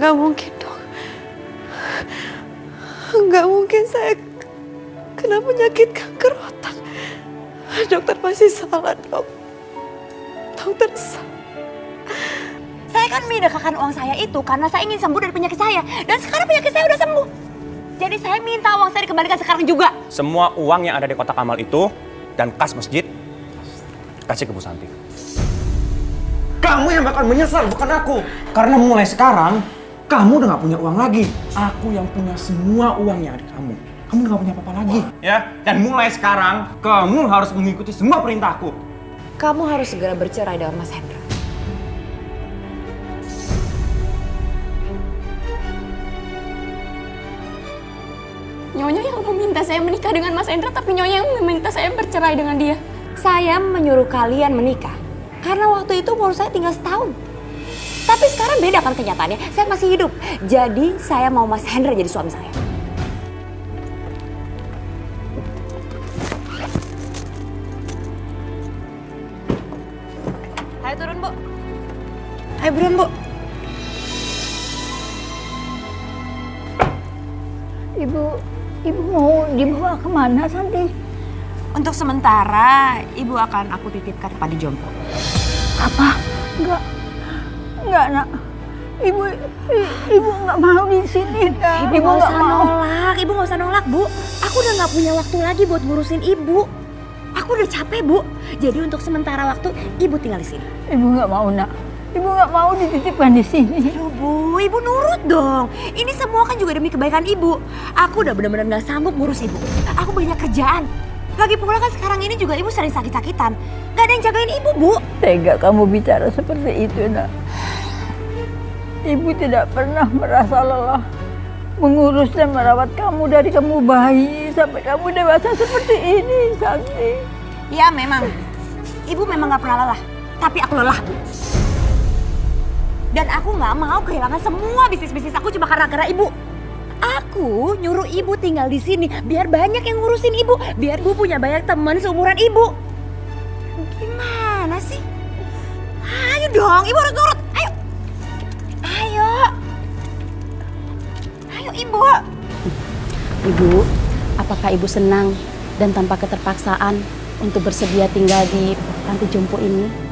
Nggak mungkin, Dok. Nggak mungkin saya kena penyakit kanker otak. Dokter pasti salah, Dok. Dokter salah. Saya kan menyedekahkan uang saya itu karena saya ingin sembuh dari penyakit saya. Dan sekarang penyakit saya udah sembuh. Jadi saya minta uang saya dikembalikan sekarang juga. Semua uang yang ada di kotak amal itu dan kas masjid kasih ke Bu Santi. Kamu yang bakal menyesal, bukan aku. Karena mulai sekarang kamu udah gak punya uang lagi. Aku yang punya semua uang yang ada di kamu. Kamu udah gak punya apa-apa lagi. Ya, dan mulai sekarang kamu harus mengikuti semua perintahku. Kamu harus segera bercerai dengan Mas Hendra. Nyonya yang meminta saya menikah dengan Mas Hendra, tapi Nyonya yang meminta saya bercerai dengan dia. Saya menyuruh kalian menikah karena waktu itu umur saya tinggal setahun. Tapi sekarang beda kan kenyataannya, saya masih hidup. Jadi saya mau Mas Hendra jadi suami saya. Ayo turun, Bu. Ayo buruan, Bu. Ibu mau dibawa kemana, Santi? Untuk sementara, Ibu akan aku titipkan kepada Jompo. Apa? Enggak, Nak. Ibu nggak mau di sini, Nak. Ibu nggak usah nolak, Ibu nggak usah nolak, Bu. Aku udah nggak punya waktu lagi buat ngurusin Ibu. Aku udah capek, Bu. Jadi untuk sementara waktu, Ibu tinggal di sini. Ibu nggak mau, Nak. Ibu nggak mau dititipkan di sini. Aduh, Bu, Ibu nurut dong. Ini semua kan juga demi kebaikan Ibu. Aku udah benar-benar nggak sanggup ngurus Ibu. Aku banyak kerjaan. Lagi pula kan sekarang ini juga Ibu sering sakit-sakitan. Gak ada yang jagain Ibu, Bu. Tega kamu bicara seperti itu, Nak. Ibu tidak pernah merasa lelah mengurus dan merawat kamu dari kamu bayi sampai kamu dewasa seperti ini, Santi. Ya memang, Ibu memang gak pernah lelah. Tapi aku lelah, Bu. Dan aku gak mau kehilangan semua bisnis-bisnis aku cuma karena Ibu. Aku nyuruh Ibu tinggal di sini biar banyak yang ngurusin Ibu. Biar Bu punya banyak teman seumuran Ibu. Gimana sih? Ayo dong, Ibu harus nurut. Ayo. Ayo. Ayo, Ibu. Ibu, apakah Ibu senang dan tanpa keterpaksaan untuk bersedia tinggal di panti jompo ini?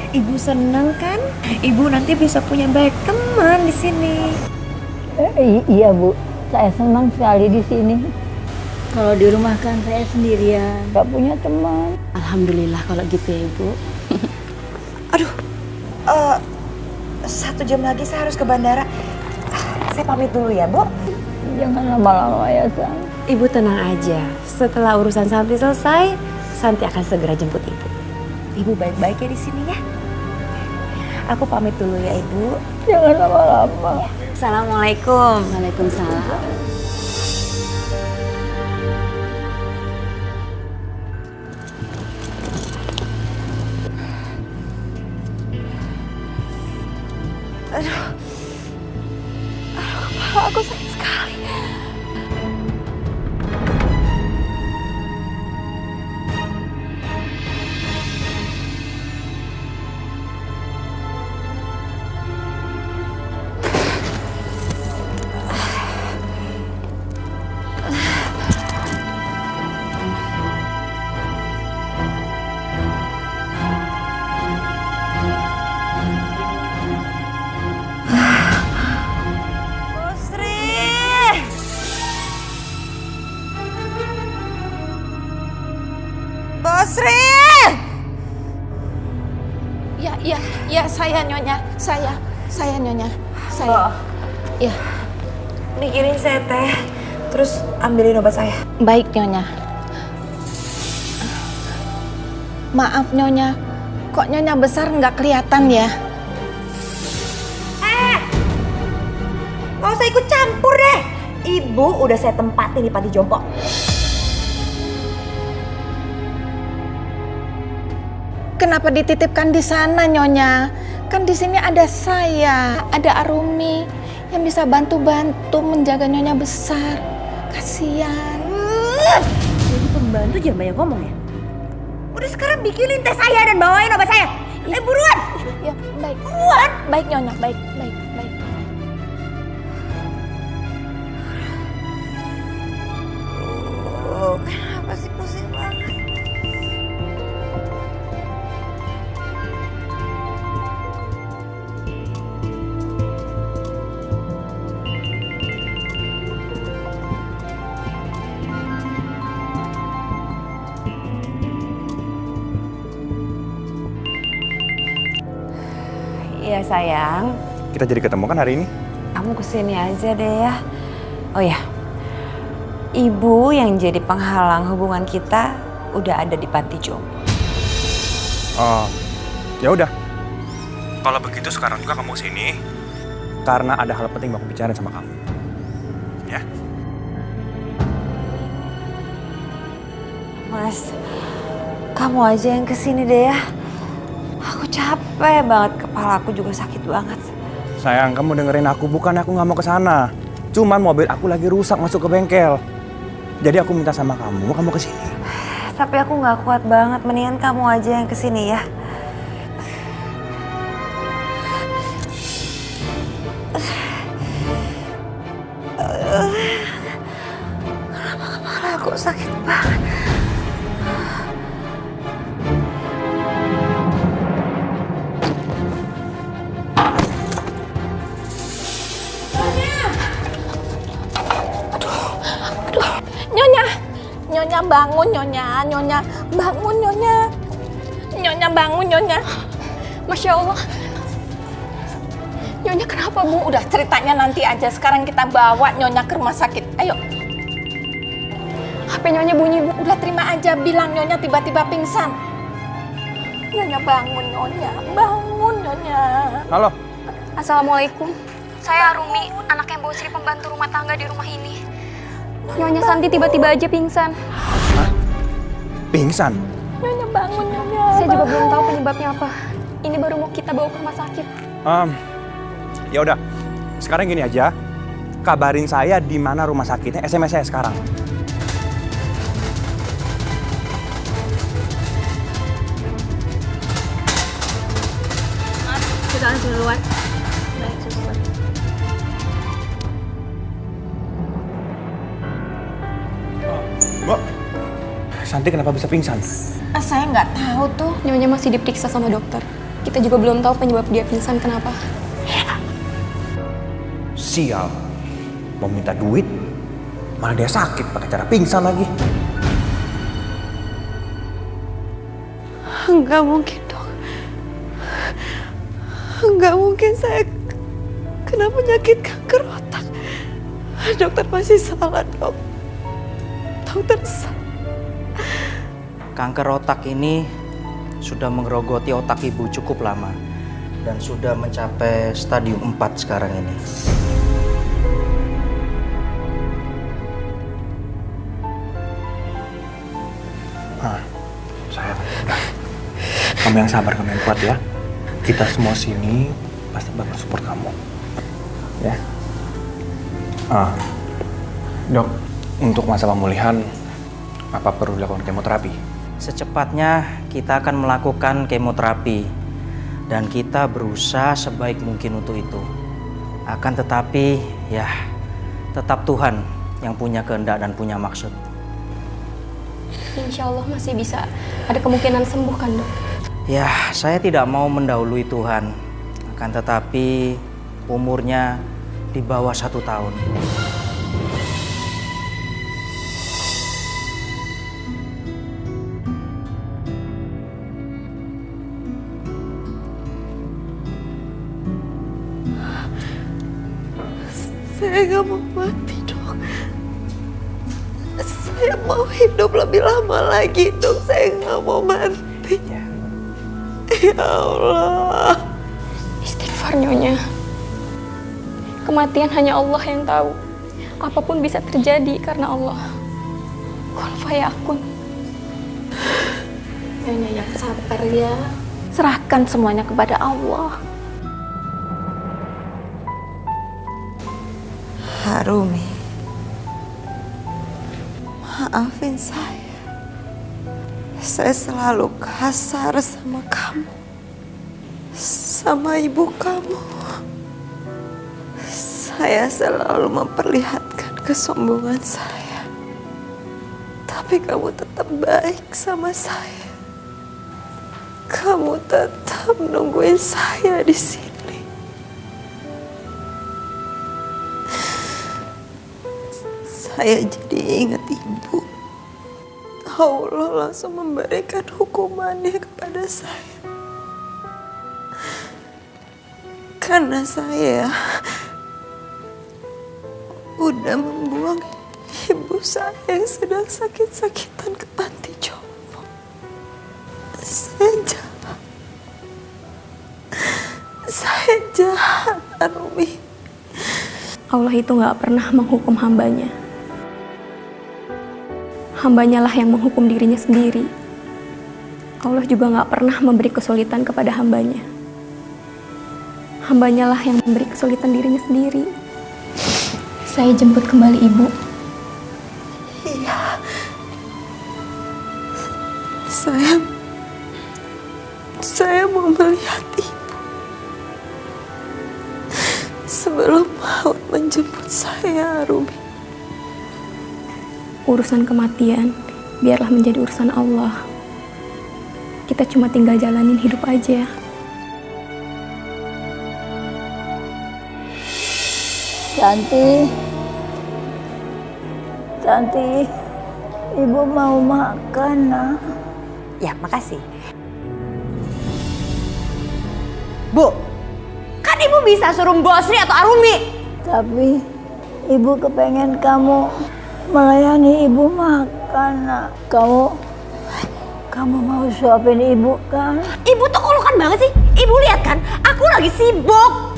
Ibu seneng kan? Ibu nanti bisa punya banyak teman di sini. Iya, Bu. Saya senang sekali di sini. Kalau di rumah kan saya sendirian, nggak punya teman. Alhamdulillah kalau gitu ya, Ibu. Aduh, 1 jam lagi saya harus ke bandara. Saya pamit dulu ya, Bu. Jangan lama-lama ya, Sang. Ibu tenang aja. Setelah urusan Santi selesai, Santi akan segera jemput Ibu. Ibu baik-baik ya di sini ya. Aku pamit dulu ya, Ibu. Jangan lama-lama. Assalamualaikum. Waalaikumsalam. Kepala aku sakit sekali. Basri! Ya, saya Nyonya. Saya Nyonya. Saya. Ya, Bikinin saya teh, terus ambilin obat saya. baik Nyonya. Maaf Nyonya, kok Nyonya besar nggak kelihatan ya? Gak usah ikut campur deh. Ibu udah saya tempatin di panti jompo. Kenapa dititipkan di sana Nyonya? Kan di sini ada saya, ada Arumi yang bisa bantu-bantu menjaga Nyonya besar. Kasihan. Jadi pembantu jangan banyak ngomong ya. Udah sekarang bikinin teh saya dan bawain obat saya. Buruan! Ya, baik. Buruan! Baik Nyonya, baik, baik, baik. Kenapa sih pusing banget? Iya sayang, Kita jadi ketemu kan hari ini? kamu kesini aja deh ya. Oh ya, ibu yang jadi penghalang hubungan kita udah ada di panti jompo. Oh, ya udah. Kalau begitu sekarang juga kamu kesini karena ada hal penting mau aku bicarain sama kamu. Ya? Mas, kamu aja yang kesini deh ya. Aku capek banget, kepala aku juga sakit banget. Sayang, kamu dengerin aku. Bukan aku nggak mau ke sana. Cuman mobil aku lagi rusak masuk ke bengkel. Jadi aku minta sama kamu kesini. Tapi aku nggak kuat banget, mendingan kamu aja yang kesini ya. Kenapa kepala aku sakit banget? Nyonya, Nyonya bangun Nyonya, Nyonya bangun Nyonya. Nyonya bangun Nyonya. Masya Allah. Nyonya kenapa Bu? Udah ceritanya nanti aja, sekarang kita bawa Nyonya ke rumah sakit. Ayo. HP Nyonya bunyi Bu, udah terima aja, bilang Nyonya tiba-tiba pingsan. Nyonya bangun Nyonya, bangun Nyonya. Halo. Assalamualaikum. Saya Arumi, anak yang bawa Sri pembantu rumah tangga di rumah ini. Nyonya Santi tiba-tiba aja pingsan. Pingsan? Nyonya bangun Nyonya. Saya juga belum tahu penyebabnya apa. Ini baru mau kita bawa ke rumah sakit. Ya udah. Sekarang gini aja. Kabarin saya di mana rumah sakitnya, SMS saya sekarang. Kita langsung duluan. Baik, suster. Bu, Santi kenapa bisa pingsan? Saya nggak tahu tuh. Nyonya masih diperiksa sama dokter. Kita juga belum tahu penyebab dia pingsan kenapa. Sial. Mau minta duit, malah dia sakit pakai cara pingsan lagi. Enggak mungkin dok. Enggak mungkin saya kena penyakit kanker otak. Dokter pasti salah dok. Dokter salah. Kanker otak ini sudah menggerogoti otak ibu cukup lama dan sudah mencapai stadium 4 sekarang ini. Sayang, udah. Kamu yang sabar, kamu yang kuat ya. Kita semua sini pasti bakal support kamu. Ya. Dok, untuk masa pemulihan, apa perlu dilakukan kemoterapi? Secepatnya kita akan melakukan kemoterapi dan kita berusaha sebaik mungkin untuk itu. Akan tetapi ya tetap Tuhan yang punya kehendak dan punya maksud. Insya Allah masih bisa ada kemungkinan sembuh kan dok? Ya, saya tidak mau mendahului Tuhan. Akan tetapi umurnya di bawah 1 tahun. Saya nggak mau mati dok. Saya mau hidup lebih lama lagi dok. Saya nggak mau mati. Ya Allah. Istighfar Nyonya. Kematian hanya Allah yang tahu. Apapun bisa terjadi karena Allah. Kun fayakun. Nyonya yang sabar ya. Serahkan semuanya kepada Allah. Arumi, maafin saya. Saya selalu kasar sama kamu. sama ibu kamu. Saya selalu memperlihatkan kesombongan saya. Tapi kamu tetap baik sama saya. Kamu tetap nungguin saya di sini. Saya jadi ingat ibu. Allah langsung memberikan hukumannya kepada saya. Karena saya udah membuang ibu saya yang sedang sakit-sakitan ke panti jompo. Saya jahat. Saya jahat, Arumi. Allah itu gak pernah menghukum hambanya. Hambanya lah yang menghukum dirinya sendiri. Allah juga gak pernah memberi kesulitan kepada hambanya. Hambanya lah yang memberi kesulitan dirinya sendiri. Saya jemput kembali ibu. Iya. Saya mau melihat ibu. Sebelum maut menjemput saya, Arumi. Urusan kematian biarlah menjadi urusan Allah. Kita cuma tinggal jalanin hidup aja. Tanti, ibu mau makan, nak. Ya, makasih. Bu, kan ibu bisa suruh Bosri atau Arumi. Tapi ibu kepengen kamu melayani ibu makan, nak. Kamu mau suapin ibu kan? Ibu tuh kolokan banget sih. Ibu lihat kan, aku lagi sibuk.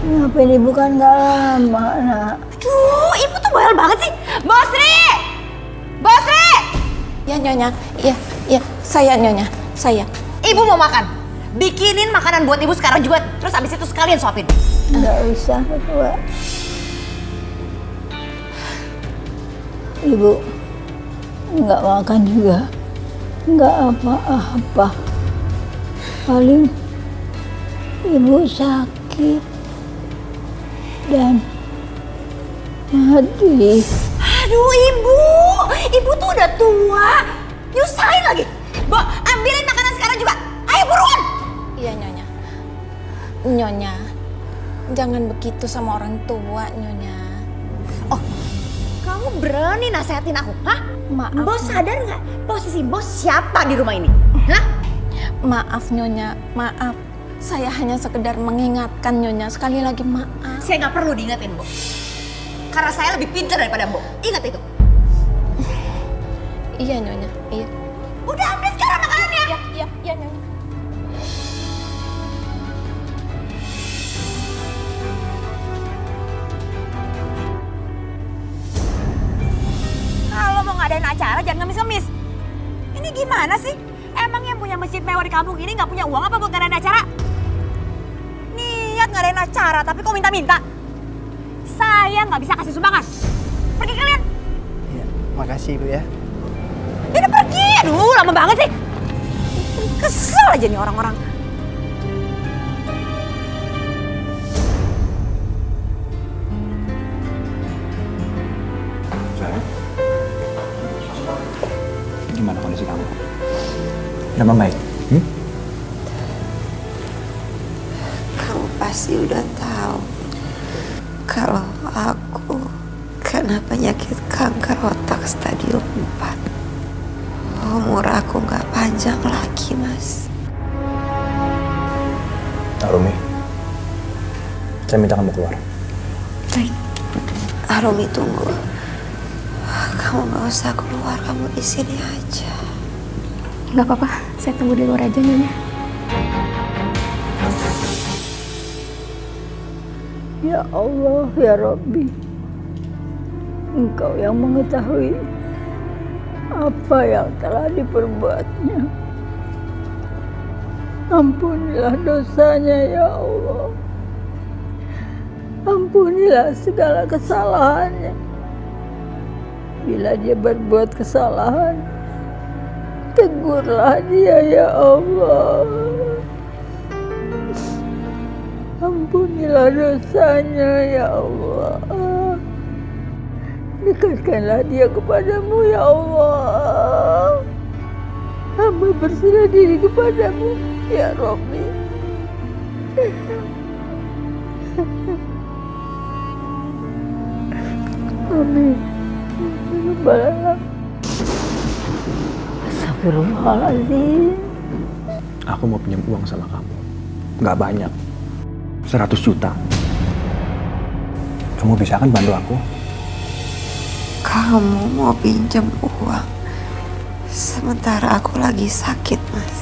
Ngapain ibu kan gak lama, nak. Duh, ibu tuh bayal banget sih. Bosri! Bosri! Ya Nyonya, iya, saya Nyonya, saya. Ibu mau makan. Bikinin makanan buat ibu sekarang juga. Terus abis itu sekalian suapin. Nggak usah, Tua. Ibu nggak makan juga. Nggak apa-apa. Paling ibu sakit dan mati. Aduh ibu tuh udah tua. Nyusahin lagi. Bo, ambilin makanan sekarang juga. Ayo buruan. Iya Nyonya. Nyonya, jangan begitu sama orang tua, Nyonya. Oh, kamu berani nasehatin aku, hah? Maaf. Bos sadar nggak posisi bos siapa di rumah ini? Hah? Maaf Nyonya, maaf. Saya hanya sekedar mengingatkan Nyonya. Sekali lagi maaf. Saya nggak perlu diingetin, Bo. Karena saya lebih pintar daripada Bo. Ingat itu. Iya Nyonya, iya. Udah ambil sekarang makanannya. Iya Nyonya. Kalau mau ngadain acara jangan ngemis-ngemis. Ini gimana sih? Emang yang punya masjid mewah di kampung ini nggak punya uang apa buat ngadain acara? Niat ngadain acara tapi kok minta-minta? Saya nggak bisa kasih sumbangan. Pergi kalian. Ya, makasih Ibu ya. Ini pergi. Aduh, lama banget sih. Kesel aja nih orang-orang. Sayang, gimana kondisi kamu? Udah membaik? Kamu pasti udah tahu kalau aku kena penyakit kanker otak stadium 4. Umur aku nggak panjang lagi, Mas. Arumi, saya minta kamu keluar. Baik. Arumi, tunggu. Kamu nggak usah keluar, kamu di sini aja. Nggak apa-apa, saya tunggu di luar aja Nyonya. Ya Allah, ya Rabbi. Engkau yang mengetahui apa yang telah diperbuatnya. Ampunilah dosanya ya Allah. Ampunilah segala kesalahannya. Bila dia berbuat kesalahan, tegurlah dia ya Allah. Ampunilah dosanya ya Allah. Dekatkanlah dia kepadamu ya Allah. Hamba berserah diri kepadamu ya Rabbi. Amin. Astagfirullahaladzim. Aku mau pinjam uang sama kamu. Nggak banyak. 100 juta. Kamu bisa kan bantu aku? Kamu mau pinjam uang sementara aku lagi sakit, Mas.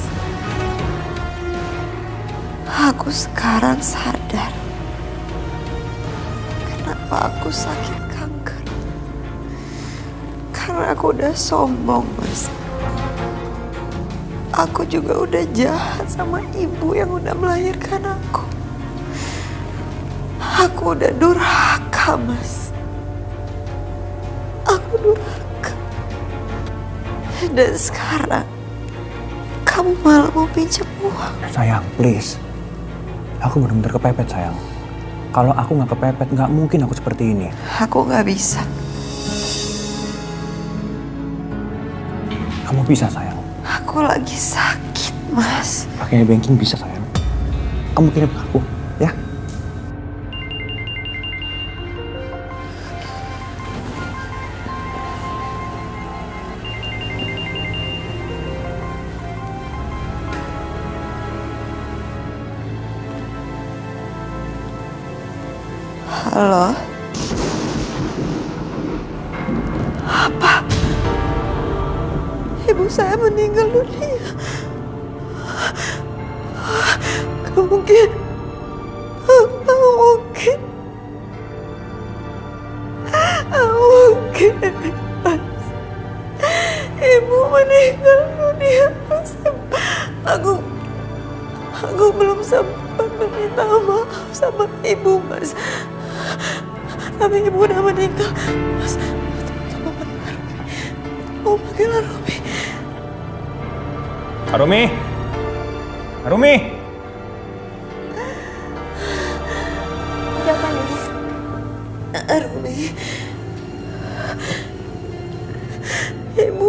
Aku sekarang sadar kenapa aku sakit kanker. Karena aku udah sombong, Mas. Aku juga udah jahat sama ibu yang udah melahirkan aku. Aku udah durhaka, Mas. Aku durhaka. Dan sekarang kamu malah mau pinjam uang. Sayang, please. Aku benar-benar kepepet, sayang. Kalau aku nggak kepepet, nggak mungkin aku seperti ini. Aku nggak bisa. Kamu bisa, sayang. Aku lagi sakit, Mas. Pakai banking bisa, sayang. Kamu kirim ke aku, ya? Halo? Apa? Ibu saya meninggal dunia. Gak mungkin. Gak mungkin. Gak mungkin. Mas. Ibu meninggal dunia. Mas. Aku belum sempat meminta maaf sama ibu, Mas. Tapi ibu udah meninggal. Mas, tolong panggil Arumi. Arumi! Arumi! Ada apa nih? Arumi. Ibu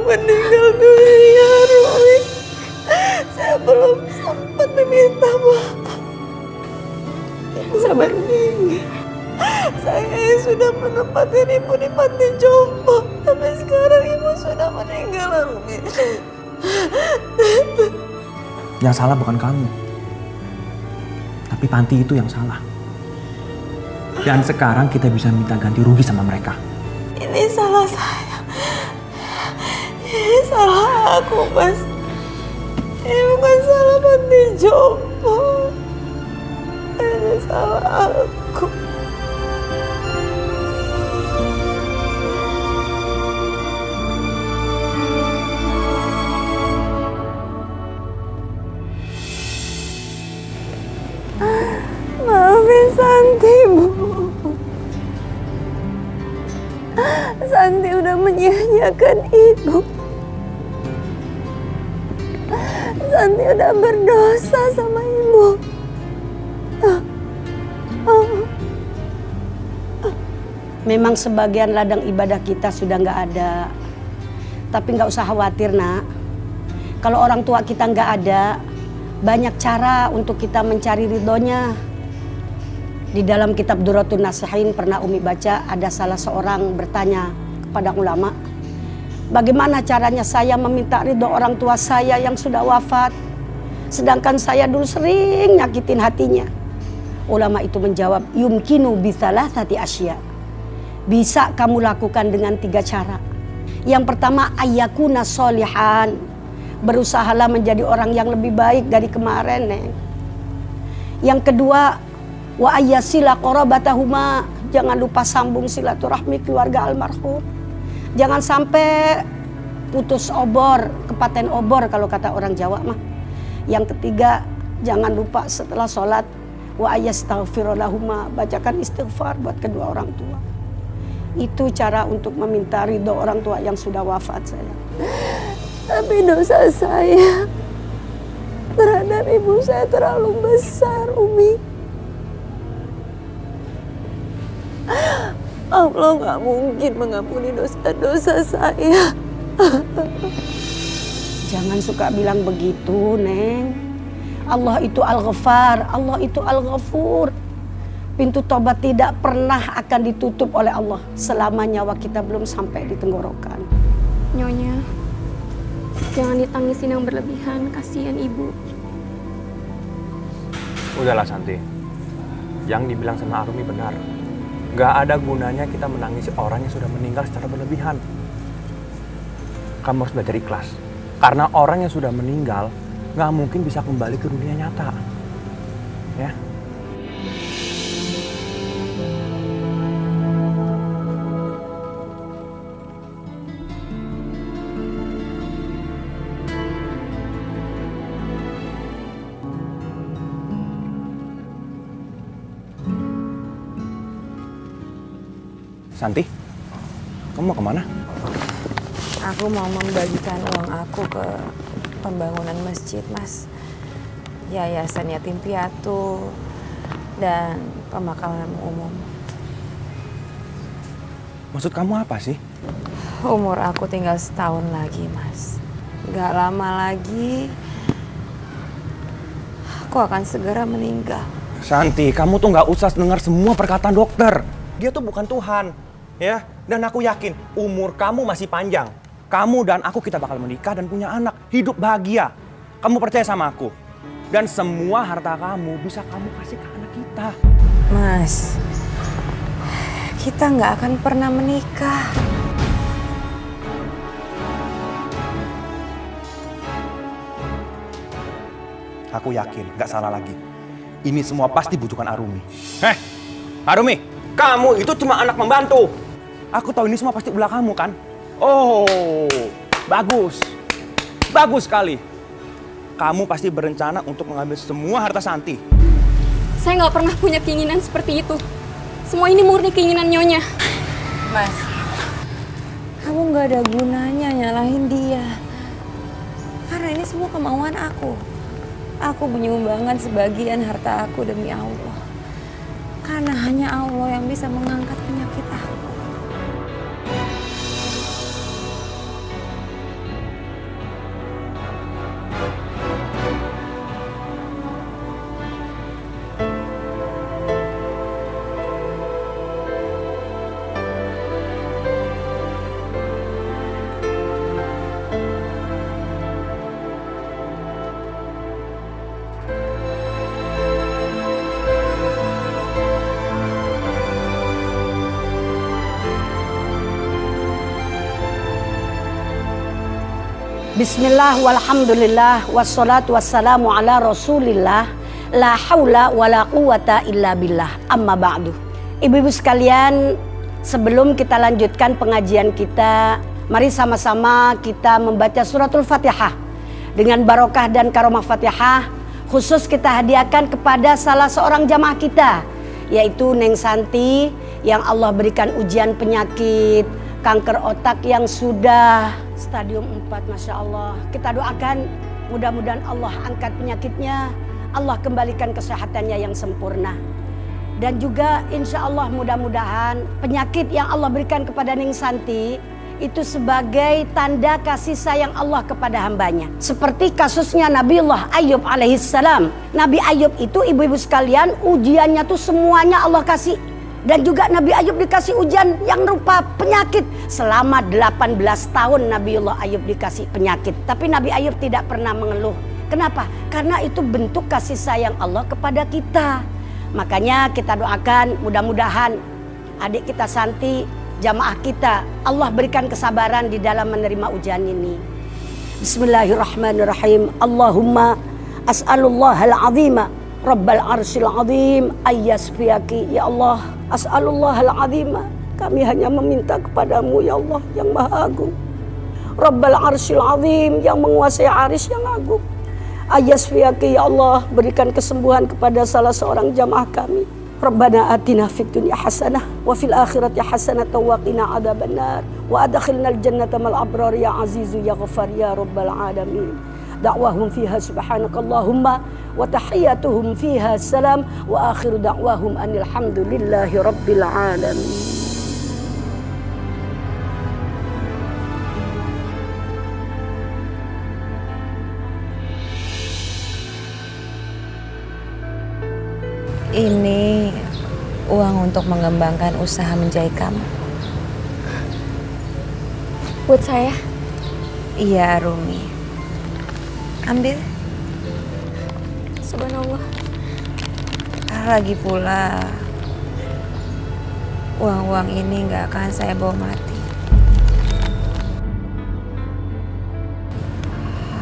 meninggal dunia, Arumi. Saya belum sempat meminta maaf. Ibu meninggal. Saya sudah menempatkan ibu di panti jompo. Tapi sekarang ibu sudah meninggal, Arumi. Yang salah bukan kamu. Tapi panti itu yang salah. Dan sekarang kita bisa minta ganti rugi sama mereka. Ini salah saya. Ini salah aku, Mas. Ini bukan salah panti jompo. Ini salah aku. Maafin Santi, Bu. Santi udah menyia-nyiakan ibu. Santi udah berdosa sama ibu. Memang sebagian ladang ibadah kita sudah nggak ada. Tapi nggak usah khawatir, Nak. Kalau orang tua kita nggak ada, banyak cara untuk kita mencari ridhonya. Di dalam kitab Duratun Nasihin pernah Umi baca, ada salah seorang bertanya kepada ulama, bagaimana caranya saya meminta ridho orang tua saya yang sudah wafat, sedangkan saya dulu sering nyakitin hatinya. Ulama itu menjawab, yumkinu bitsalatsati asya. Bisa kamu lakukan dengan 3 cara. Yang pertama, ayyakuna sholihan. Berusahalah menjadi orang yang lebih baik dari kemarin, Neng. Yang kedua, wa ayyasila qarabatahuma. Jangan lupa sambung silaturahmi keluarga almarhum. Jangan sampai putus obor, kepaten obor kalau kata orang Jawa mah. Yang ketiga, jangan lupa setelah sholat wa ayyastaghfirulahuma, bacakan istighfar buat kedua orang tua. Itu cara untuk meminta ridho orang tua yang sudah wafat, saya. Tapi dosa saya terhadap ibu saya terlalu besar, Umi. Allah nggak mungkin mengampuni dosa-dosa saya. Jangan suka bilang begitu, Neng. Allah itu Al-Ghaffar, Allah itu Al-Ghafur. Pintu tobat tidak pernah akan ditutup oleh Allah selama nyawa kita belum sampai di tenggorokan. Nyonya, jangan ditangisin yang berlebihan, kasihan ibu. Udahlah Santi, yang dibilang sama Arumi benar. Gak ada gunanya kita menangisi orang yang sudah meninggal secara berlebihan. Kamu harus belajar ikhlas. Karena orang yang sudah meninggal gak mungkin bisa kembali ke dunia nyata. Ya. Santi, kamu mau kemana? Aku mau membagikan uang aku ke pembangunan masjid, Mas. Yayasan Yatim Piatu dan pemakaman umum. Maksud kamu apa sih? Umur aku tinggal setahun lagi, Mas. Gak lama lagi aku akan segera meninggal. Santi, kamu tuh gak usah dengar semua perkataan dokter. Dia tuh bukan Tuhan, ya. Dan aku yakin umur kamu masih panjang. Kamu dan aku kita bakal menikah dan punya anak, hidup bahagia. Kamu percaya sama aku. Dan semua harta kamu bisa kamu kasih ke anak kita. Mas, kita nggak akan pernah menikah. Aku yakin, gak salah lagi. Ini semua pasti bujukan Arumi. Arumi, kamu itu cuma anak membantu. Aku tahu ini semua pasti ulah kamu kan? Oh, bagus. Bagus sekali. Kamu pasti berencana untuk mengambil semua harta Santi. Saya nggak pernah punya keinginan seperti itu. Semua ini murni keinginan Nyonya. Mas, kamu nggak ada gunanya nyalahin dia. Karena ini semua kemauan aku. Aku menyumbangkan sebagian harta aku demi Allah. Karena hanya Allah yang bisa mengangkat penyakit aku. Bismillah walhamdulillah wassalatu wassalamu ala rasulillah la haula wala quwata illa billah amma ba'du. Ibu-ibu sekalian, sebelum kita lanjutkan pengajian kita, mari sama-sama kita membaca suratul Fatihah. Dengan barokah dan karomah Fatihah khusus kita hadiahkan kepada salah seorang jamaah kita, yaitu Neng Santi yang Allah berikan ujian penyakit kanker otak yang sudah stadium 4, Masya Allah. Kita doakan mudah-mudahan Allah angkat penyakitnya, Allah kembalikan kesehatannya yang sempurna. Dan juga insya Allah mudah-mudahan penyakit yang Allah berikan kepada Neng Santi itu sebagai tanda kasih sayang Allah kepada hambanya. Seperti kasusnya Nabiullah Ayub alaihissalam. Nabi Ayub itu ibu-ibu sekalian ujiannya tuh semuanya Allah kasih. Dan juga Nabi Ayub dikasih ujian yang rupa penyakit. Selama 18 tahun Nabiullah Ayub dikasih penyakit. Tapi Nabi Ayub tidak pernah mengeluh. Kenapa? Karena itu bentuk kasih sayang Allah kepada kita. Makanya kita doakan mudah-mudahan adik kita Santi, jamaah kita, Allah berikan kesabaran di dalam menerima ujian ini. Bismillahirrahmanirrahim. Allahumma as'alullahal azima Rabbal arsyil azim ayyasfiyaki. Ya Allah, as'alullahal azima, kami hanya meminta kepadamu ya Allah yang maha agung. Rabbal arsyil azim, yang menguasai arsy yang agung. Ayyasfiyaki ya Allah, berikan kesembuhan kepada salah seorang jamaah kami. Rabbana atina fid dunya hasanah wa fil akhirati hasanah wa qina adzabannar wa adkhilnal jannata mal abrar ya azizu ya ghafar ya rabbal alamin. da'wahum fiha subhanakallahumma wa tahiyyatuhum fiha salam wa akhiru da'wahum anil hamdulillahi rabbil alamin. Ini uang untuk mengembangkan usaha menjahit kamu. Buat saya? Iya, Arumi. Ambil. Subhanallah. Lagi pula, uang-uang ini nggak akan saya bawa mati.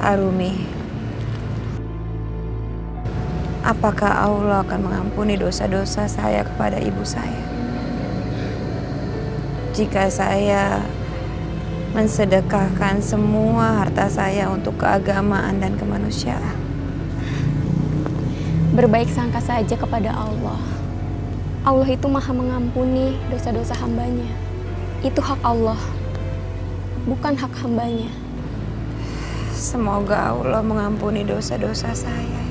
Arumi, apakah Allah akan mengampuni dosa-dosa saya kepada ibu saya? Jika saya mensedekahkan semua harta saya untuk keagamaan dan kemanusiaan. Berbaik sangka saja kepada Allah. Allah itu maha mengampuni dosa-dosa hambanya. Itu hak Allah, bukan hak hambanya. Semoga Allah mengampuni dosa-dosa saya.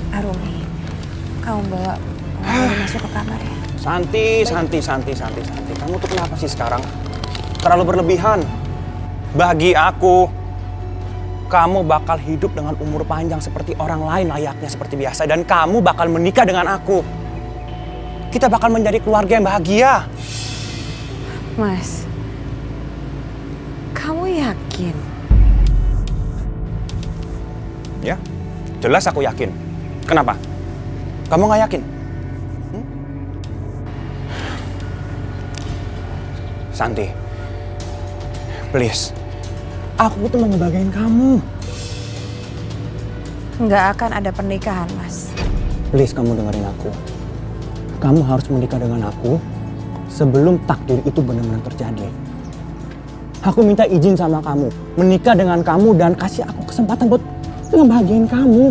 Arumi, kamu bawa Arumi masuk ke kamar ya. Santi. Kamu tuh kenapa sih sekarang? Terlalu berlebihan. Bagi aku, kamu bakal hidup dengan umur panjang seperti orang lain layaknya seperti biasa. Dan kamu bakal menikah dengan aku. Kita bakal menjadi keluarga yang bahagia. Mas, kamu yakin? Ya, jelas aku yakin. Kenapa? Kamu nggak yakin? Santi, please. Aku tuh mau ngebagain kamu. Nggak akan ada pernikahan, Mas. Please, kamu dengerin aku. Kamu harus menikah dengan aku sebelum takdir itu benar-benar terjadi. Aku minta izin sama kamu, menikah dengan kamu dan kasih aku kesempatan buat ngebahagiain kamu.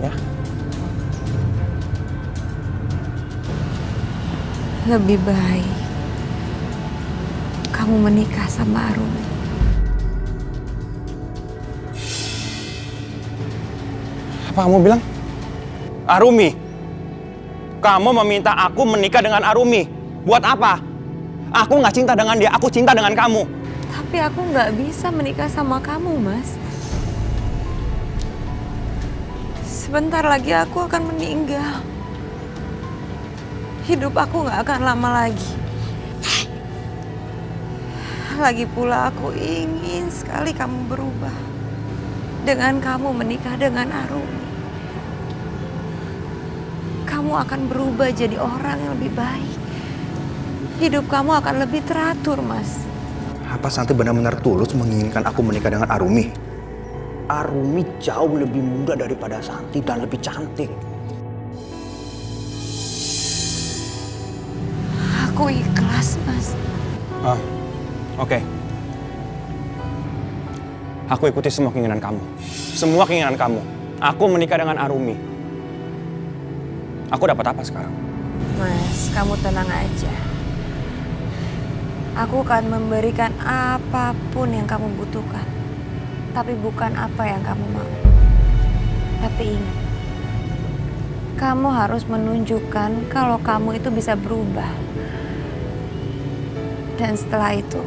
Ya. Lebih baik kamu menikah sama Arumi. Apa kamu bilang? Arumi? Kamu meminta aku menikah dengan Arumi. Buat apa? Aku nggak cinta dengan dia, aku cinta dengan kamu. Tapi aku nggak bisa menikah sama kamu, Mas. Sebentar lagi aku akan meninggal. Hidup aku nggak akan lama lagi. Lagi pula aku ingin sekali kamu berubah. Dengan kamu menikah dengan Arumi. Kamu akan berubah jadi orang yang lebih baik. Hidup kamu akan lebih teratur, Mas. Apa Santi benar-benar tulus menginginkan aku menikah dengan Arumi? Arumi jauh lebih muda daripada Santi dan lebih cantik. Aku ikhlas, Mas. Oke. Aku ikuti semua keinginan kamu. Semua keinginan kamu. Aku menikah dengan Arumi. Aku dapat apa sekarang? Mas, kamu tenang aja. Aku akan memberikan apapun yang kamu butuhkan. Tapi bukan apa yang kamu mau. Tapi ingat, kamu harus menunjukkan kalau kamu itu bisa berubah. Dan setelah itu,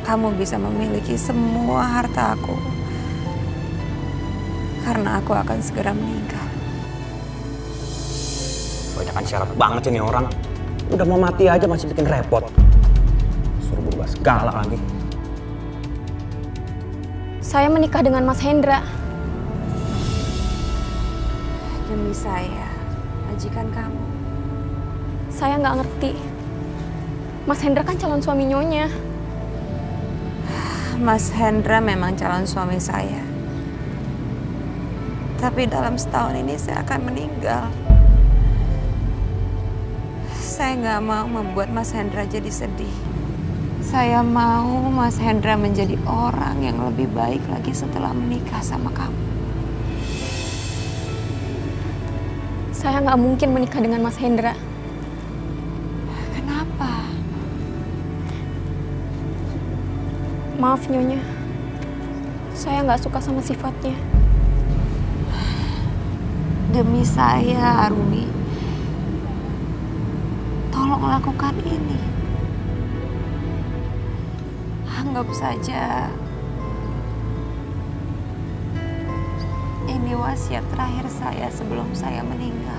kamu bisa memiliki semua harta aku. Karena aku akan segera meninggal. Banyakan syarat banget sih nih orang. Udah mau mati aja masih bikin repot. Suruh berubah segala lagi. Saya menikah dengan Mas Hendra. Demi saya, majikan kamu. Saya nggak ngerti. Mas Hendra kan calon suami Nyonya. Mas Hendra memang calon suami saya. Tapi dalam setahun ini saya akan meninggal. Saya nggak mau membuat Mas Hendra jadi sedih. Saya mau Mas Hendra menjadi orang yang lebih baik lagi setelah menikah sama kamu. Saya nggak mungkin menikah dengan Mas Hendra. Kenapa? Maaf Nyonya, saya nggak suka sama sifatnya. Demi saya, Arumi, tolong lakukan ini. Anggap saja ini wasiat terakhir saya sebelum saya meninggal.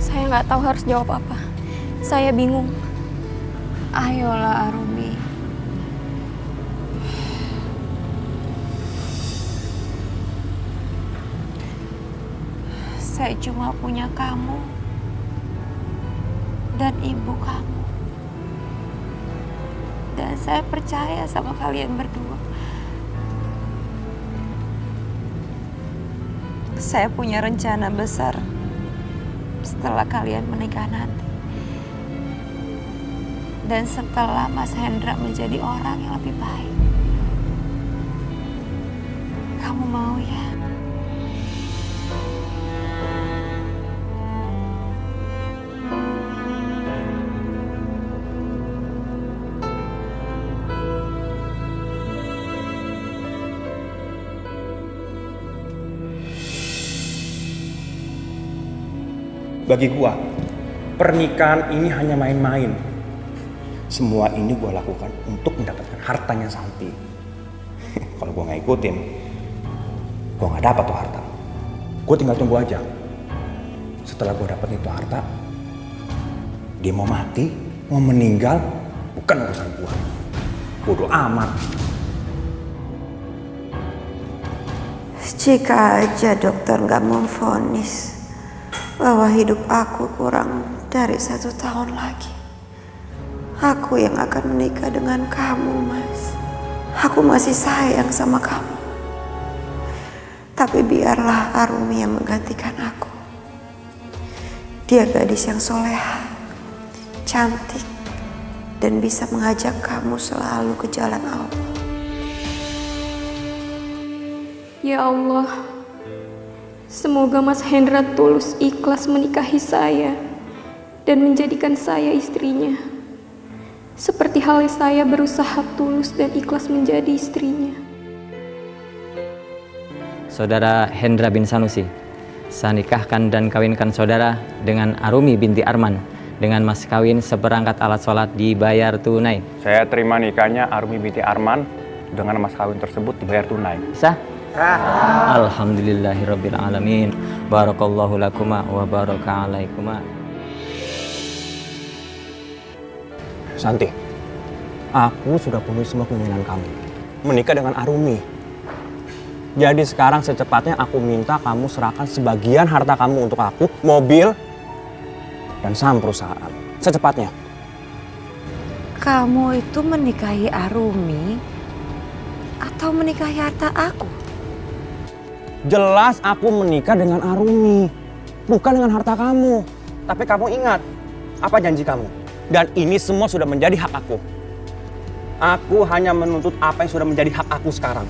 Saya nggak tahu harus jawab apa. Saya bingung. Ayolah, Arumi. Saya cuma punya kamu dan ibu kamu. Dan saya percaya sama kalian berdua. Saya punya rencana besar setelah kalian menikah nanti. Dan setelah Mas Hendra menjadi orang yang lebih baik. Kamu mau ya? Bagi gua, pernikahan ini hanya main-main. Semua ini gua lakukan untuk mendapatkan hartanya Santi. Kalau gua nggak ikutin, gua nggak dapat tuh harta. Gua tinggal tunggu aja. Setelah gua dapat itu harta, dia mau mati, mau meninggal, bukan urusan gua. Bodoh amat. Jika aja dokter nggak memvonis bahwa hidup aku kurang dari 1 tahun lagi, aku yang akan menikah dengan kamu, Mas. Aku masih sayang sama kamu. Tapi biarlah Arumi yang menggantikan aku. Dia gadis yang soleha, cantik, dan bisa mengajak kamu selalu ke jalan Allah. Ya Allah, semoga Mas Hendra tulus ikhlas menikahi saya dan menjadikan saya istrinya. Seperti halnya saya berusaha tulus dan ikhlas menjadi istrinya. Saudara Hendra bin Sanusi, saya nikahkan dan kawinkan saudara dengan Arumi binti Arman dengan mas kawin seperangkat alat sholat dibayar tunai. Saya terima nikahnya Arumi binti Arman dengan mas kawin tersebut dibayar tunai. Sah? Alhamdulillahirabbil alamin. Barakallahu lakuma wa baraka alaikuma. Santi, aku sudah penuhi semua keinginan kamu. Menikah dengan Arumi. Jadi sekarang secepatnya aku minta kamu serahkan sebagian harta kamu untuk aku, mobil, dan saham perusahaan. Secepatnya. Kamu itu menikahi Arumi atau menikahi harta aku? Jelas aku menikah dengan Arumi, bukan dengan harta kamu. Tapi kamu ingat, apa janji kamu? Dan ini semua sudah menjadi hak aku. Aku hanya menuntut apa yang sudah menjadi hak aku sekarang.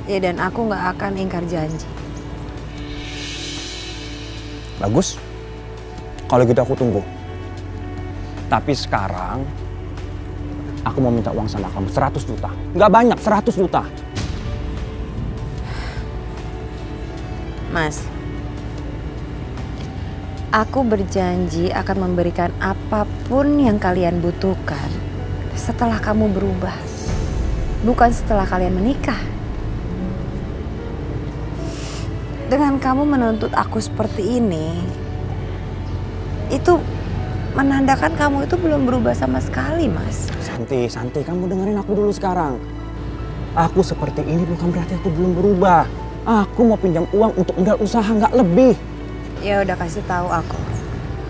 Ya, dan aku nggak akan ingkar janji. Bagus. Kalau gitu aku tunggu. Tapi sekarang, aku mau minta uang sama kamu 100 juta. Nggak banyak, 100 juta. Mas, aku berjanji akan memberikan apapun yang kalian butuhkan setelah kamu berubah, bukan setelah kalian menikah. Dengan kamu menuntut aku seperti ini, itu menandakan kamu itu belum berubah sama sekali, Mas. Santi, kamu dengerin aku dulu sekarang. Aku seperti ini bukan berarti aku belum berubah. Aku mau pinjam uang untuk modal usaha, nggak lebih. Ya udah, kasih tahu aku.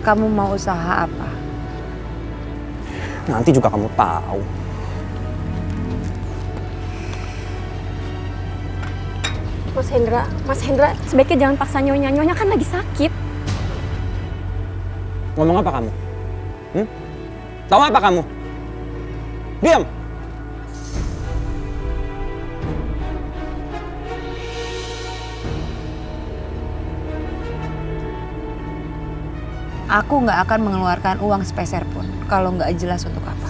Kamu mau usaha apa? Nanti juga kamu tahu. Mas Hendra, sebaiknya jangan paksa Nyonya. Nyonya kan lagi sakit. Ngomong apa kamu? Tahu apa kamu? Diam! Aku nggak akan mengeluarkan uang sepeser pun kalau nggak jelas untuk apa.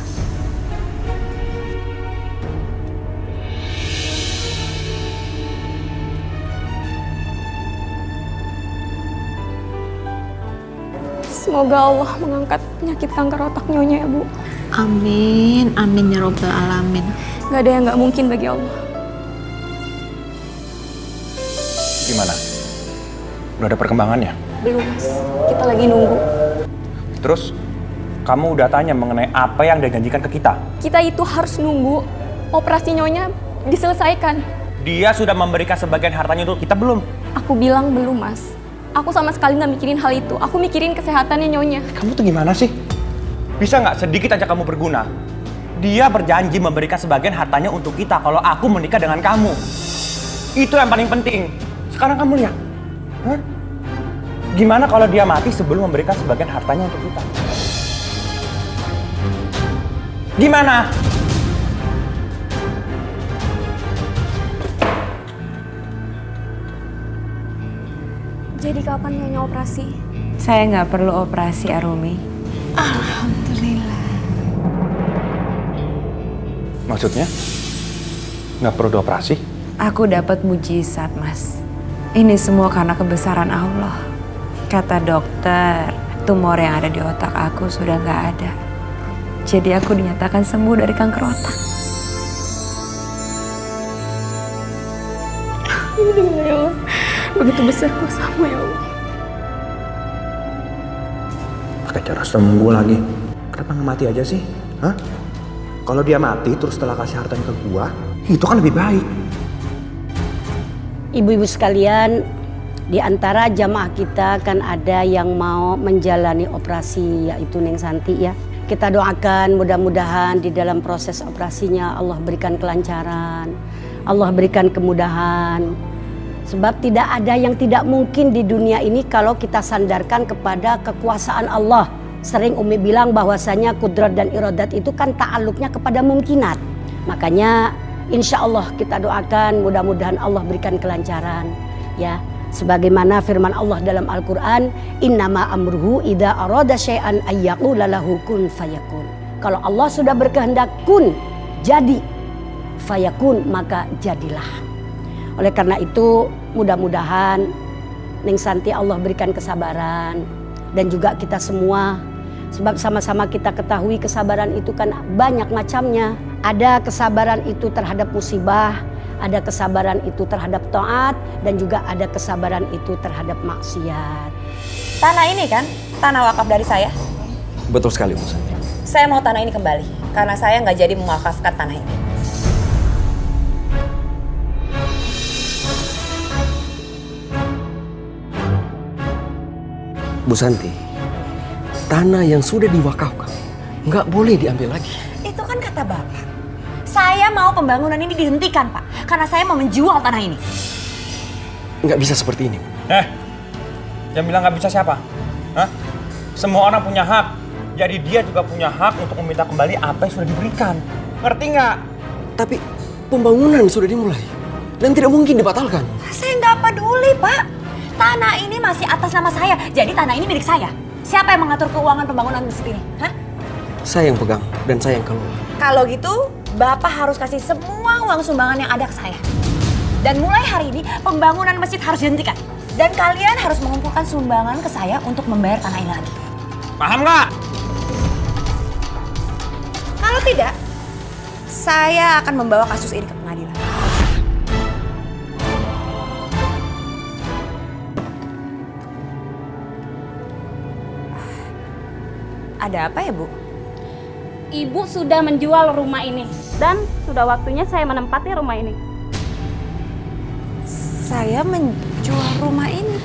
Semoga Allah mengangkat penyakit kanker otak Nyonya ya Bu. Amin, amin ya Rabbal Alamin. Gak ada yang gak mungkin bagi Allah. Gimana? Udah ada perkembangannya? Belum Mas, kita lagi nunggu. Terus, kamu udah tanya mengenai apa yang dia janjikan ke kita? Kita itu harus nunggu operasi Nyonya diselesaikan. Dia sudah memberikan sebagian hartanya untuk kita belum? Aku bilang belum Mas. Aku sama sekali gak mikirin hal itu. Aku mikirin kesehatannya Nyonya. Kamu tuh gimana sih? Bisa nggak sedikit aja kamu berguna? Dia berjanji memberikan sebagian hartanya untuk kita kalau aku menikah dengan kamu. Itu yang paling penting. Sekarang kamu lihat. Hah? Gimana kalau dia mati sebelum memberikan sebagian hartanya untuk kita? Gimana? Jadi kapan Nyonya operasi? Saya nggak perlu operasi, Arumi. Alhamdulillah. Maksudnya? Nggak perlu dioperasi? Aku dapat mujizat, Mas. Ini semua karena kebesaran Allah. Kata dokter, tumor yang ada di otak aku sudah nggak ada. Jadi aku dinyatakan sembuh dari kanker otak. Alhamdulillah ya Allah. Begitu besar kuasa-Mu ya Allah. Pakai cara sembuh lagi. Kenapa nggak mati aja sih? Hah? Kalau dia mati terus setelah kasih hartanya ke gua, itu kan lebih baik. Ibu-ibu sekalian, di antara jamaah kita kan ada yang mau menjalani operasi, yaitu Neng Santi ya. Kita doakan mudah-mudahan di dalam proses operasinya Allah berikan kelancaran, Allah berikan kemudahan. Sebab tidak ada yang tidak mungkin di dunia ini kalau kita sandarkan kepada kekuasaan Allah. Sering Umi bilang bahwasanya kudrat dan iradat itu kan ta'aluknya kepada mungkinat. Makanya insya Allah kita doakan mudah-mudahan Allah berikan kelancaran. Ya, sebagaimana firman Allah dalam Al-Quran, innama amruhu idza arada syai'an ayyaqula lahu kun fayakun. Kalau Allah sudah berkehendak kun, jadi, fayakun, maka jadilah. Oleh karena itu mudah-mudahan Neng Santi Allah berikan kesabaran dan juga kita semua. Sebab sama-sama kita ketahui kesabaran itu kan banyak macamnya. Ada kesabaran itu terhadap musibah, ada kesabaran itu terhadap taat, dan juga ada kesabaran itu terhadap maksiat. Tanah ini kan tanah wakaf dari saya. Betul sekali, Bu Santi. Saya mau tanah ini kembali karena saya nggak jadi mewakafkan tanah ini. Bu Santi, tanah yang sudah diwakafkan nggak boleh diambil lagi. Itu kan kata Bapak. Saya mau pembangunan ini dihentikan, Pak, karena saya mau menjual tanah ini. Nggak bisa seperti ini. Yang bilang nggak bisa siapa? Hah? Semua orang punya hak. Jadi dia juga punya hak untuk meminta kembali apa yang sudah diberikan. Ngerti nggak? Tapi pembangunan sudah dimulai dan tidak mungkin dibatalkan. Saya nggak peduli, Pak. Tanah ini masih atas nama saya, jadi tanah ini milik saya. Siapa yang mengatur keuangan pembangunan masjid ini? Hah? Saya yang pegang dan saya yang kelola. Kalau gitu, Bapak harus kasih semua uang sumbangan yang ada ke saya. Dan mulai hari ini, pembangunan masjid harus dihentikan. Dan kalian harus mengumpulkan sumbangan ke saya untuk membayar tanah ini lagi. Paham nggak? Kalau tidak, saya akan membawa kasus ini ke pengadilan. Ada apa ya, Bu? Ibu sudah menjual rumah ini dan sudah waktunya saya menempati rumah ini. Saya menjual rumah ini.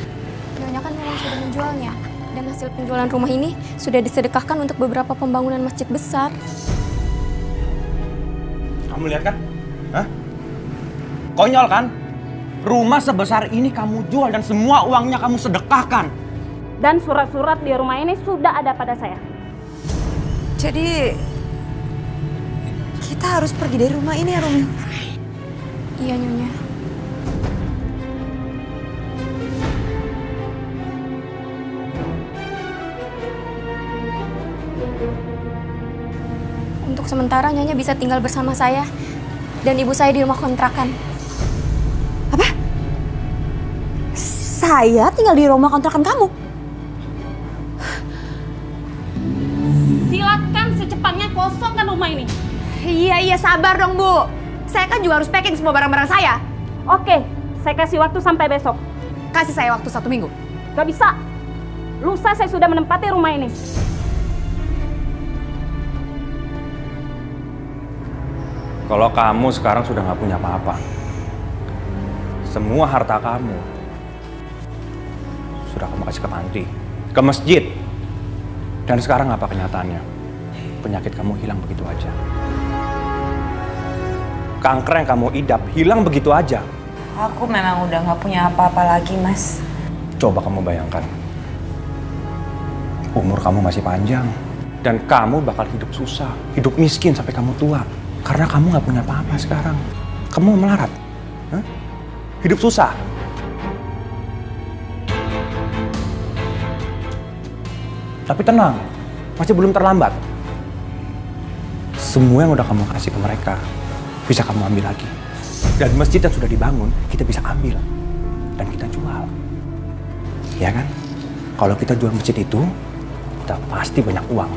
Nyonya kan memang sudah menjualnya. Dan hasil penjualan rumah ini sudah disedekahkan untuk beberapa pembangunan masjid besar. Kamu lihat kan? Hah? Konyol kan? Rumah sebesar ini kamu jual dan semua uangnya kamu sedekahkan. Dan surat-surat di rumah ini sudah ada pada saya. Jadi kita harus pergi dari rumah ini ya, Rumi? Iya, Nyonya. sementara Nyonya bisa tinggal bersama saya dan ibu saya di rumah kontrakan. Apa? Saya tinggal di rumah kontrakan kamu? Silakan secepatnya kosongkan rumah ini. Iya, sabar dong, Bu. Saya kan juga harus packing semua barang-barang saya. Oke, saya kasih waktu sampai besok. Kasih saya waktu 1 minggu. Gak bisa. Lusa saya sudah menempati rumah ini. Kalau kamu sekarang sudah nggak punya apa-apa, semua harta kamu sudah kamu kasih ke panti, ke masjid, dan sekarang apa kenyataannya? Penyakit kamu hilang begitu aja. Kanker yang kamu idap hilang begitu aja. Aku memang udah nggak punya apa-apa lagi, Mas. Coba kamu bayangkan, umur kamu masih panjang, dan kamu bakal hidup susah, hidup miskin sampai kamu tua. Karena kamu nggak punya apa-apa sekarang. Kamu melarat. Hah? Hidup susah. Tapi tenang, masih belum terlambat. Semua yang udah kamu kasih ke mereka, bisa kamu ambil lagi. Dan masjid yang sudah dibangun, kita bisa ambil. Dan kita jual. Ya kan? Kalau kita jual masjid itu, kita pasti banyak uang.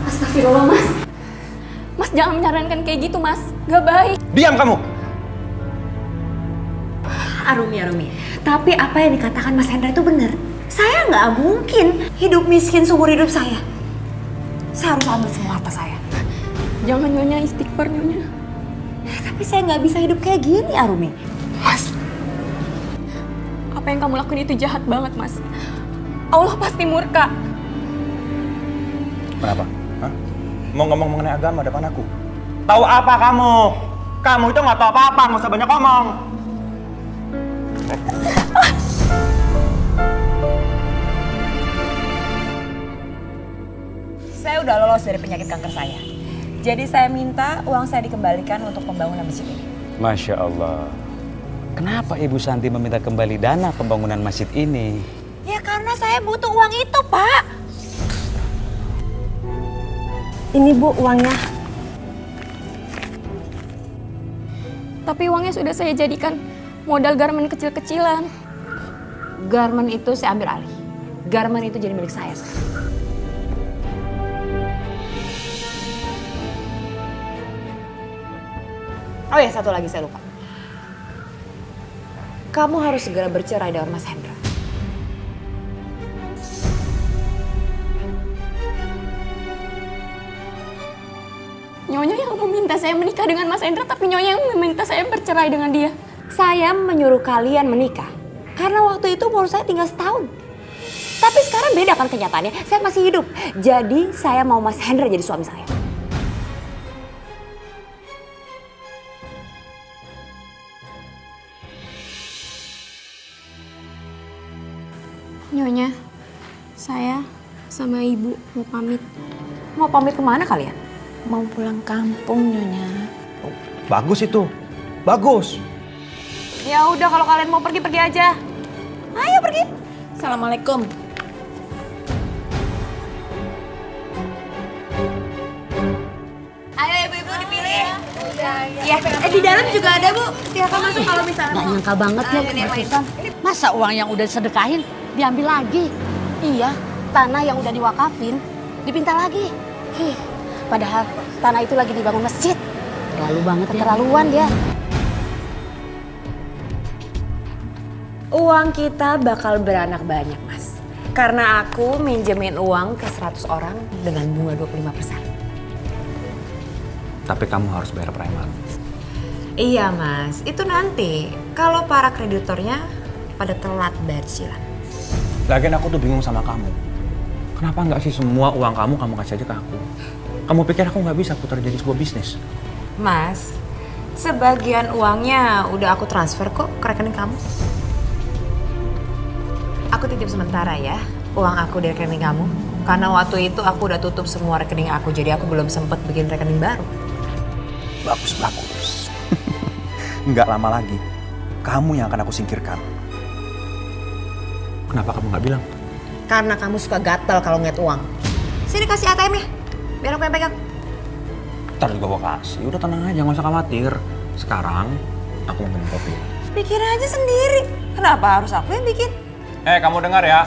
Astagfirullah, Mas. Mas jangan menyarankan kayak gitu, Mas. Gak baik. Diam kamu! Arumi. Tapi apa yang dikatakan Mas Hendra itu benar. Saya nggak mungkin hidup miskin seumur hidup saya. Saya harus ambil semua harta saya. Jangan Nyonya, istighfar Nyonya. Tapi saya nggak bisa hidup kayak gini, Arumi. Mas, apa yang kamu lakuin itu jahat banget, Mas. Allah pasti murka. Kenapa? Hah? Mau ngomong mengenai agama depan aku? Tahu apa kamu? Kamu itu nggak tahu apa-apa, nggak usah banyak ngomong. Saya udah lolos dari penyakit kanker saya. Jadi saya minta uang saya dikembalikan untuk pembangunan masjid ini. Masya Allah. Kenapa Ibu Santi meminta kembali dana pembangunan masjid ini? Ya karena saya butuh uang itu, Pak. Ini Bu uangnya. Tapi uangnya sudah saya jadikan modal garmen kecil-kecilan. Garmen itu saya ambil alih. Garmen itu jadi milik saya sekarang. Oh ya, satu lagi saya lupa. Kamu harus segera bercerai dengan Mas Hendra. Nyonya yang meminta saya menikah dengan Mas Hendra, tapi Nyonya yang meminta saya bercerai dengan dia. Saya menyuruh kalian menikah karena waktu itu umur saya tinggal setahun. Tapi sekarang beda kan kenyataannya, saya masih hidup. Jadi saya mau Mas Hendra jadi suami saya. Nyonya, saya sama ibu mau pamit. Mau pamit kemana kalian? Mau pulang kampung, Nyonya. Bagus itu. Bagus. Ya udah kalau kalian mau pergi aja. Ayo pergi. Assalamualaikum. Ayo ibu-ibu dipilih. Ya, di dalam juga ada Bu. Silakan masuk kalau misalnya. Gak nyangka banget ya keputusan. Masa uang yang udah sedekahin diambil lagi? Iya, tanah yang udah diwakafin dipinta lagi. Padahal tanah itu lagi dibangun masjid. Terlalu banget ya. Keterlaluan dia. Uang kita bakal beranak banyak, Mas. Karena aku minjemin uang ke 100 orang dengan bunga 25%. Tapi kamu harus bayar preman. Iya, Mas. Itu nanti kalau para kreditornya pada telat bayar cicilan. Lagian aku tuh bingung sama kamu. Kenapa nggak sih semua uang kamu kasih aja ke aku? Kamu pikir aku nggak bisa putar jadi sebuah bisnis? Mas, sebagian uangnya udah aku transfer kok ke rekening kamu. Aku titip sementara ya uang aku di rekening kamu. Karena waktu itu aku udah tutup semua rekening aku, jadi aku belum sempet bikin rekening baru. Bagus. Nggak lama lagi, kamu yang akan aku singkirkan. Kenapa kamu nggak bilang? Karena kamu suka gatal kalau ngeliat uang. Sini kasih ATM-nya. Biar aku yang pegang. Ntar juga gue kasih, udah tenang aja, gak usah khawatir. Sekarang, aku mau minum kopi. Bikin aja sendiri. Kenapa harus aku yang bikin? Kamu dengar ya.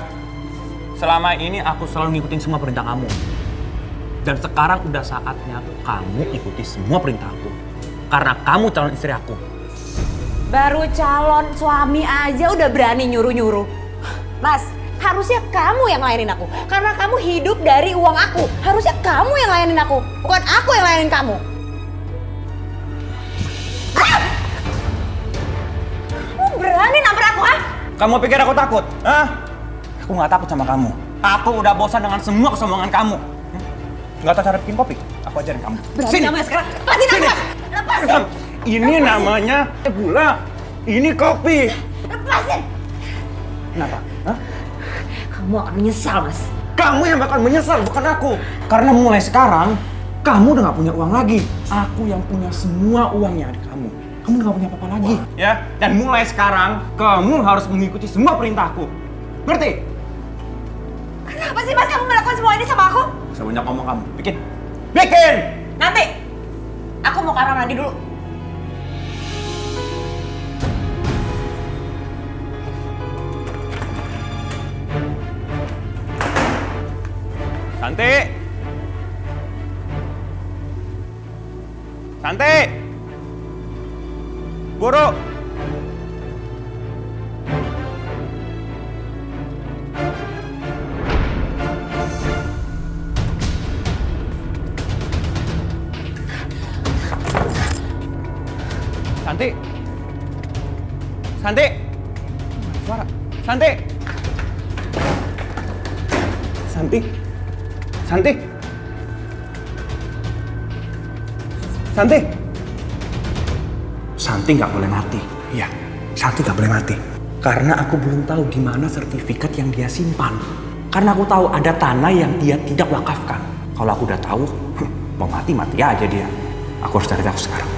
Selama ini aku selalu ngikutin semua perintah kamu. Dan sekarang udah saatnya kamu ikuti semua perintah aku. Karena kamu calon istri aku. Baru calon suami aja udah berani nyuruh-nyuruh. Mas, harusnya kamu yang layanin aku. Karena kamu hidup dari uang aku. Harusnya kamu yang layanin aku, bukan aku yang layanin kamu. Kamu berani nampar aku, ha? Kamu pikir aku takut? Hah? Aku gak takut sama kamu. Aku udah bosan dengan semua kesombongan kamu. Gak tau cara bikin kopi? Aku ajarin kamu. Berani kamu ya sekarang? Lepasin aku, Mas! Lepasin! Ini namanya gula. Ini kopi. Lepasin! Kenapa? Hah? Kamu akan menyesal, Mas. Kamu yang bakal menyesal, bukan aku. Karena mulai sekarang, kamu udah gak punya uang lagi. Aku yang punya semua uangnya adik kamu. Kamu udah gak punya apa-apa lagi. Ya, dan mulai sekarang, kamu harus mengikuti semua perintahku. Ngerti? Kenapa sih, Mas, kamu melakukan semua ini sama aku? Sebanyak ngomong kamu. Bikin. Bikin! Nanti. Aku mau kamar mandi dulu. Santi! Santi! Guru! Santi! Santi! Suara! Santi! Santi! Santi! Santi! Santi nggak boleh mati. Iya, Santi nggak boleh mati. Karena aku belum tahu di mana sertifikat yang dia simpan. Karena aku tahu ada tanah yang dia tidak wakafkan. Kalau aku udah tahu, mau mati aja dia. Aku harus cari tahu sekarang.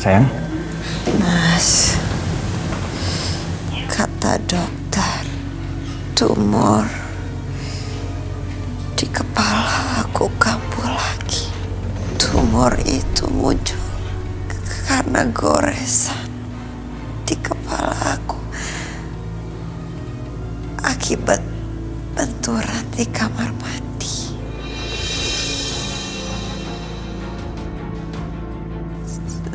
Sayang? Mas, kata dokter, tumor di kepala aku kambuh lagi. Tumor itu muncul karena goresan di kepala aku akibat benturan di kamar mandi.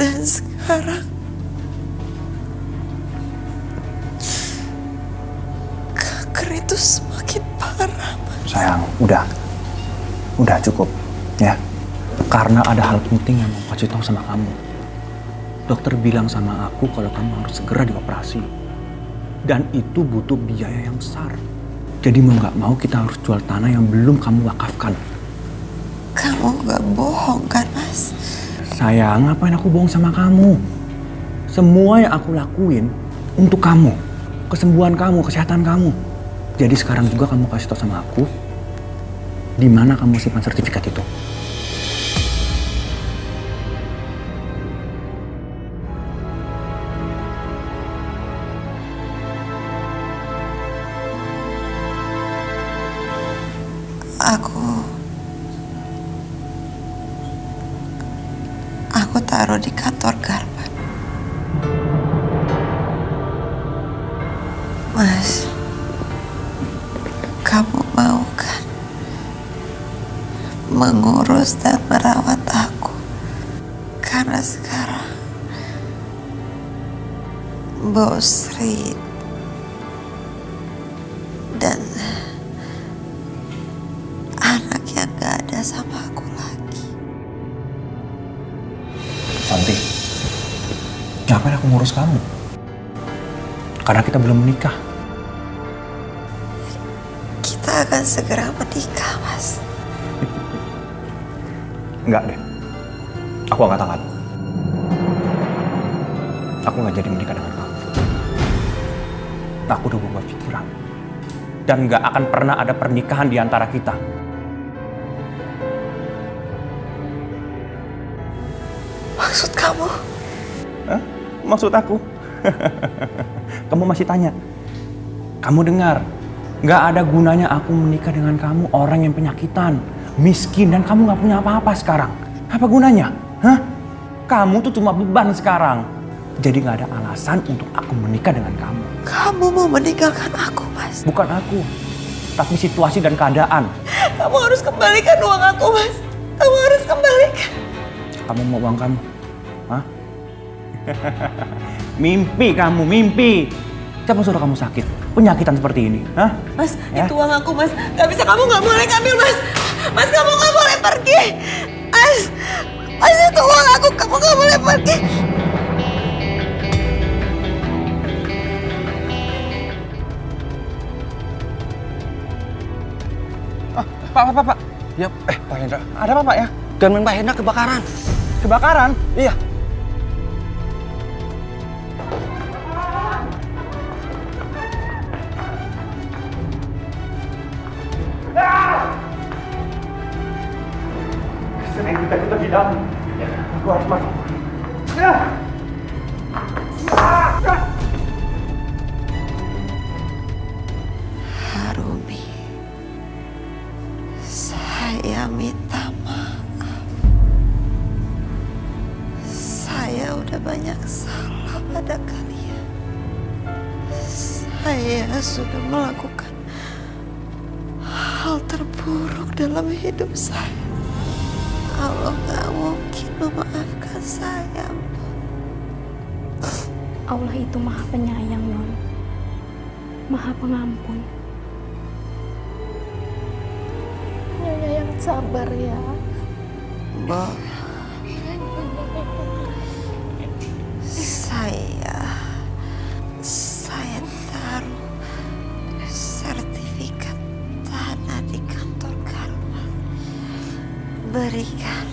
Dan sekarang kanker itu semakin parah, Mas. Sayang, udah cukup ya. Karena ada hal penting yang mau kasih tahu sama kamu. Dokter bilang sama aku kalau kamu harus segera dioperasi. Dan itu butuh biaya yang besar. Jadi mau nggak mau kita harus jual tanah yang belum kamu wakafkan. Kamu gak bohong kan, Mas? Sayang, ngapain aku bohong sama kamu? Semua yang aku lakuin untuk kamu. Kesembuhan kamu, kesehatan kamu. Jadi sekarang juga kamu kasih tahu sama aku di mana kamu simpan sertifikat itu. Aku taruh di kantor garment. Mas, kamu mau kan mengurus dan merawat aku? Karena sekarang Bos Sri dan anak yang gak ada sama aku lagi. Santi, ngapain aku ngurus kamu? Karena kita belum menikah. Kita akan segera menikah, Mas. Enggak deh, aku angkat tangan. Aku nggak jadi menikah dengan kamu. Aku udah berubah pikiran. Dan gak akan pernah ada pernikahan di antara kita. Maksud kamu? Hah? Maksud aku? Kamu masih tanya? Kamu dengar? Gak ada gunanya aku menikah dengan kamu, orang yang penyakitan, miskin, dan kamu gak punya apa-apa sekarang. Apa gunanya? Hah? Kamu tuh cuma beban sekarang. Jadi gak ada alasan untuk aku menikah dengan kamu. Kamu mau meninggalkan aku, Mas? Bukan aku, tapi situasi dan keadaan. Kamu harus kembalikan uang aku, Mas. Kamu harus kembalikan. Kamu mau uang kamu? Hah? Mimpi kamu, mimpi. Siapa suruh kamu sakit? Penyakitan seperti ini, hah? Mas, Ya? itu uang aku, Mas. Gak bisa, kamu gak boleh ngambil, Mas. Mas, kamu gak boleh pergi. Mas, itu uang aku, kamu gak boleh pergi. Pak. Ya, Pak Hendra. Ada apa, Pak ya? Gunman Pak Hendra kebakaran. Kebakaran? Iya. Sering kita di dalam. Aku harus masuk. Arumi, saya minta maaf. Saya udah banyak salah pada kalian. Saya sudah melakukan hal terburuk dalam hidup saya. Allah gak mungkin memaafkan saya. Allah itu maha penyayang, Non. Maha pengampun. Nyonya yang sabar ya. Mbak, saya taruh sertifikat tanah di kantor Karma. Berikan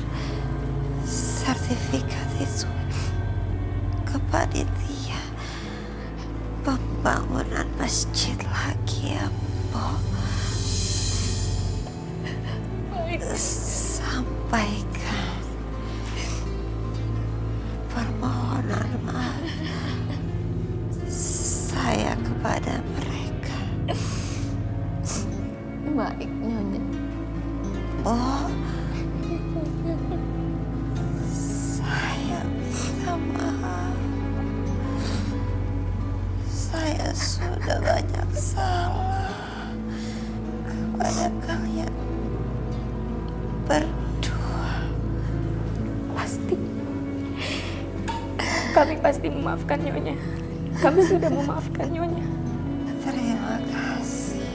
sertifikat itu ke panitia pembangunan masjid lagi ya, Mbak. Sampaikan permohonan maaf saya kepada mereka. Baik, Nyonya. Oh, saya minta maaf. Saya sudah banyak salah kepada kalian berdua. Kami pasti memaafkan Nyonya. Kami sudah memaafkan Nyonya. Terima kasih.